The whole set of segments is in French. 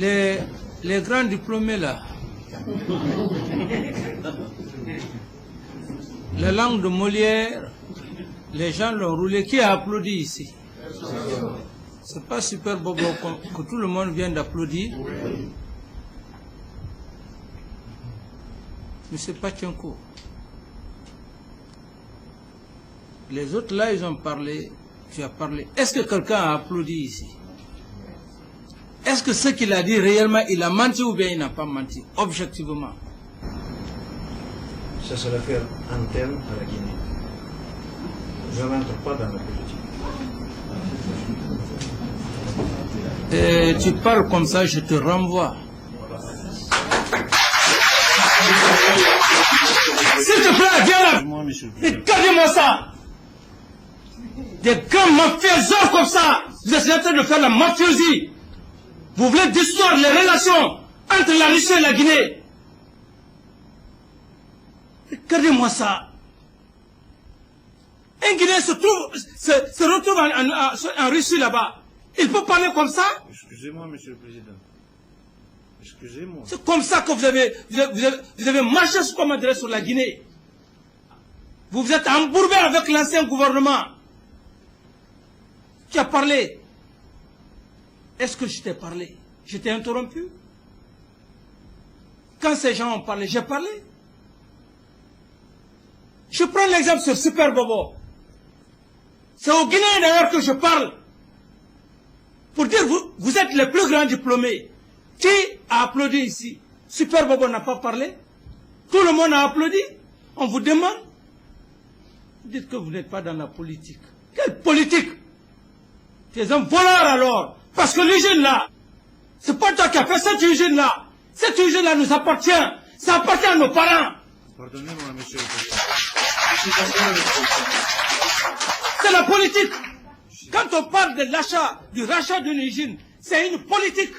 les grands diplômés là, la langue de Molière, les gens l'ont roulé. Qui a applaudi ici? C'est pas Super Bobo que tout le monde vient d'applaudir. Monsieur Pachenko. Les autres là, ils ont parlé. Tu as parlé. Est-ce que quelqu'un a applaudi ici? Est-ce que ce qu'il a dit réellement, il a menti ou bien il n'a pas menti, objectivement? Ça, c'est l'affaire interne à la Guinée. Je n'entre pas dans la politique. Et tu parles comme ça, je te renvoie. S'il te plaît, viens là. Regardez-moi ça. Des grands mafieux comme ça. Vous êtes en train de faire la mafiosie. Vous voulez dissoudre les relations entre la Russie et la Guinée. Regardez-moi ça. Un Guinéen se retrouve en Russie là-bas. Il peut parler comme ça? Excusez-moi, Monsieur le Président. Excusez-moi. C'est comme ça que vous avez marché sur comme adresse sur la Guinée. Vous vous êtes embourbé avec l'ancien gouvernement. Qui a parlé? Est-ce que je t'ai parlé? Je t'ai interrompu? Quand ces gens ont parlé, j'ai parlé. Je prends l'exemple sur Super Bobo. C'est aux Guinéens d'ailleurs que je parle. Pour dire, vous êtes les plus grands diplômés. Qui a applaudi ici? Super Bobo n'a pas parlé. Tout le monde a applaudi. On vous demande. Vous dites que vous n'êtes pas dans la politique. Quelle politique? Tu es un voleur alors. Parce que l'usine là, c'est pas toi qui as fait cette usine là. Cette usine là nous appartient. Ça appartient à nos parents. Pardonnez-moi, Monsieur le Président. C'est la politique. Quand on parle de l'achat, du rachat d'une usine, c'est une politique.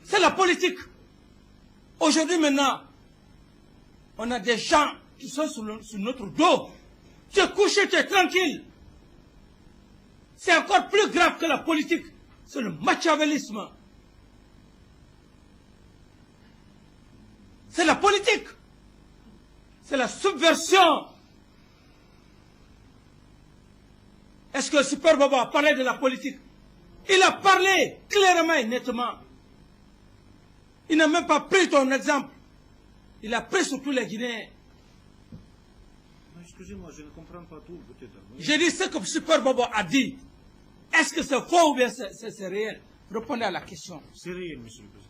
C'est la politique. Aujourd'hui maintenant, on a des gens qui sont sur notre dos. Tu es couché, tu es tranquille. C'est encore plus grave que la politique. C'est le machiavélisme. C'est la politique. C'est la subversion. Est-ce que Super Bobo a parlé de la politique? Il a parlé clairement et nettement. Il n'a même pas pris ton exemple. Il a pris sur tous les Guinéens. Excusez-moi, je ne comprends pas tout, peut-être. J'ai dit ce que Super Bobo a dit. Est-ce que c'est faux ou bien c'est réel? Répondez à la question. C'est réel, Monsieur le Président.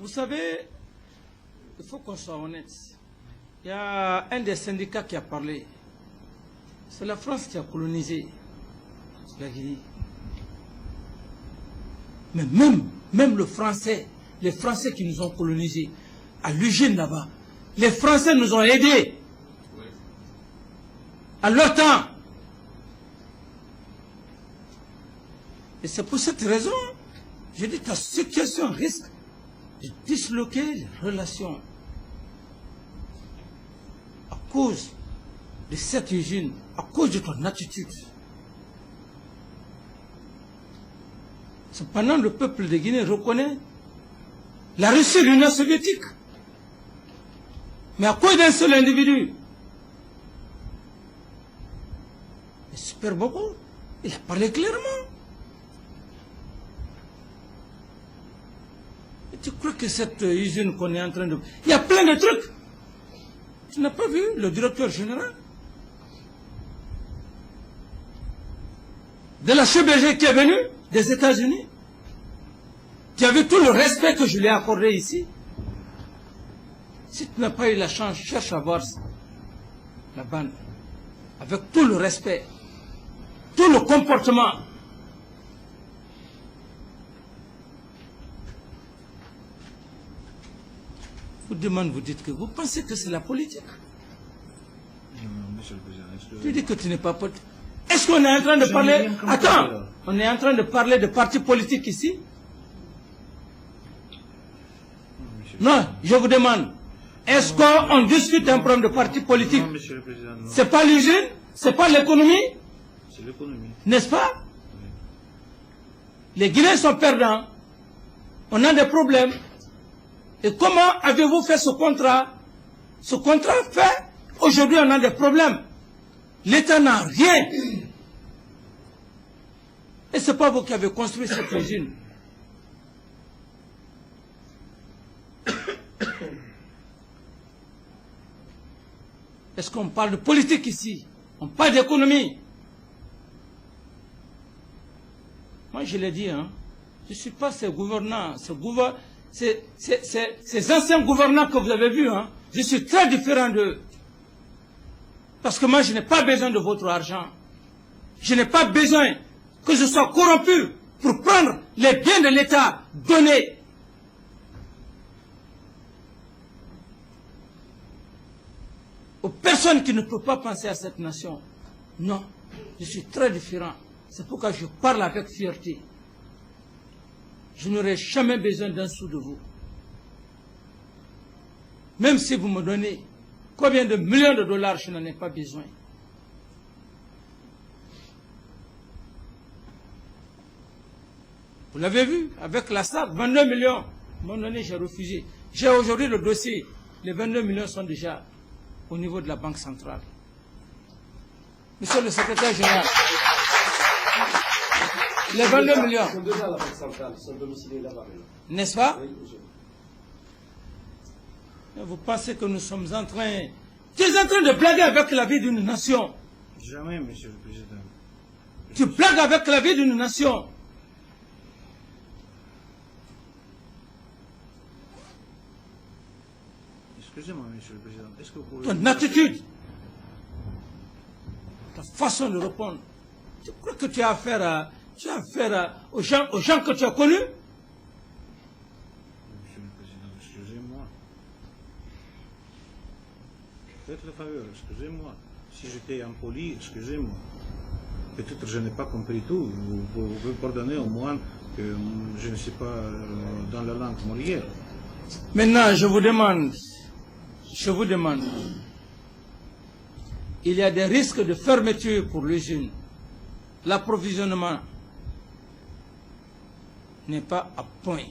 Vous savez, il faut qu'on soit honnête. Il y a un des syndicats qui a parlé. C'est la France qui a colonisé la Guinée. Mais même les Français qui nous ont colonisés, à l'usine là-bas, les Français nous ont aidés. À leur temps. Et c'est pour cette raison, je dis que ta situation risque de disloquer les relations à cause de cette usine, à cause de ton attitude. Cependant, le peuple de Guinée reconnaît la Russie et l'Union soviétique. Mais à cause d'un seul individu. Et Super Bobo, il a parlé clairement. Et tu crois que cette usine qu'on est en train de... Il y a plein de trucs. Tu n'as pas vu le directeur général de la CBG qui est venu des États-Unis? Tu as vu tout le respect que je lui ai accordé ici? Si tu n'as pas eu la chance, cherche à voir la bande. Avec tout le respect, tout le comportement. Vous demandez, vous dites que vous pensez que c'est la politique. Non, Monsieur le Président, Tu dis que tu n'es pas politique. Est-ce qu'on est en train de parler... Attends, on est en train de parler de partis politiques ici? Non, je vous demande, Est-ce qu'on discute un problème de parti politique? Non, Monsieur le Président, non. C'est pas l'usine, c'est pas l'économie, C'est l'économie. n'est-ce pas? Les Guinéens sont perdants. On a des problèmes. Et comment avez-vous fait ce contrat? Ce contrat fait, aujourd'hui on a des problèmes. L'État n'a rien. Et ce n'est pas vous qui avez construit cette usine. Est-ce qu'on parle de politique ici? On parle d'économie. Moi, je l'ai dit, hein, je ne suis pas ces gouvernants, ces anciens gouvernants que vous avez vus. Hein, je suis très différent d'eux. Parce que moi, je n'ai pas besoin de votre argent. Je n'ai pas besoin que je sois corrompu pour prendre les biens de l'État donnés. Aux personnes qui ne peuvent pas penser à cette nation. Non, je suis très différent. C'est pourquoi je parle avec fierté. Je n'aurai jamais besoin d'un sou de vous. Même si vous me donnez combien de millions de dollars, je n'en ai pas besoin. Vous l'avez vu, avec la SAC, 22 millions. M'ont donné, j'ai refusé. J'ai aujourd'hui le dossier. Les 22 millions sont déjà au niveau de la Banque centrale. Monsieur le secrétaire général, les 22 millions, Sont déjà à la Banque centrale, ils sont domiciliés là-bas. n'est-ce pas? Oui, monsieur. Vous pensez que nous sommes en train... Tu es en train de blaguer avec la vie d'une nation. Jamais, Monsieur le Président. Tu blagues avec la vie d'une nation. Excusez-moi, Monsieur le Président. Est-ce que vous pouvez... Ton attitude, ta façon de répondre. Tu crois que tu as affaire, aux gens que tu as connus? Monsieur le Président, excusez-moi. Faites la faveur, excusez-moi. Si j'étais impoli, excusez-moi. Peut-être que je n'ai pas compris tout. Vous pouvez pardonner au moins que je ne sais pas dans la langue molière. Maintenant, je vous demande, il y a des risques de fermeture pour l'usine. L'approvisionnement n'est pas à point.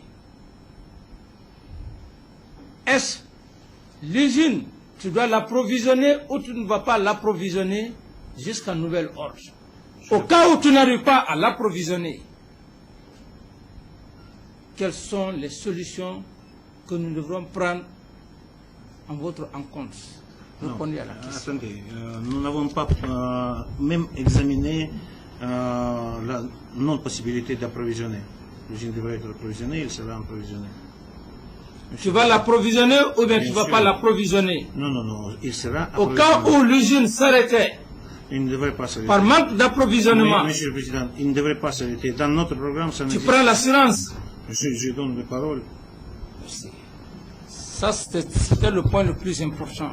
Est-ce l'usine, tu dois l'approvisionner ou tu ne vas pas l'approvisionner jusqu'à nouvel ordre? Au cas où tu n'arrives pas à l'approvisionner, quelles sont les solutions que nous devrons prendre en votre encontre? Répondez à la question. Attendez, nous n'avons pas même examiné la non-possibilité d'approvisionner. L'usine devrait être approvisionnée, il sera approvisionné. Tu vas l'approvisionner ou bien tu ne vas sûr. pas l'approvisionner? Non, non, non, il sera Au cas où l'usine s'arrêtait il ne devrait pas s'arrêter. par manque d'approvisionnement, Monsieur le Président, il ne devrait pas s'arrêter. Dans notre programme, ça tu n'existe prends l'assurance. Je donne les paroles. Ça, c'était le point le plus important.